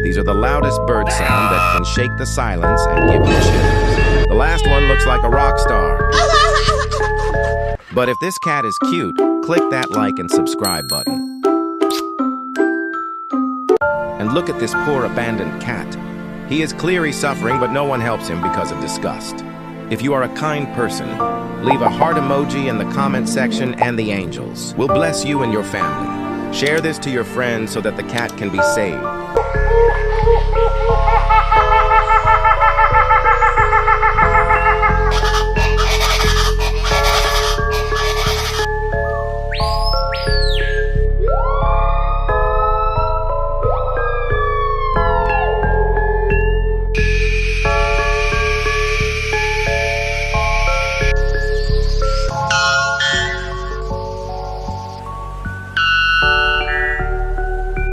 These are the loudest bird sound that can shake the silence and give you chills. The last one looks like a rock star. But if this cat is cute, click that like and subscribe button. And look at this poor abandoned cat. He is clearly suffering, but no one helps him because of disgust. If you are a kind person, leave a heart emoji in the comment section and the angels will bless you and your family. Share this to your friends so that the cat can be saved.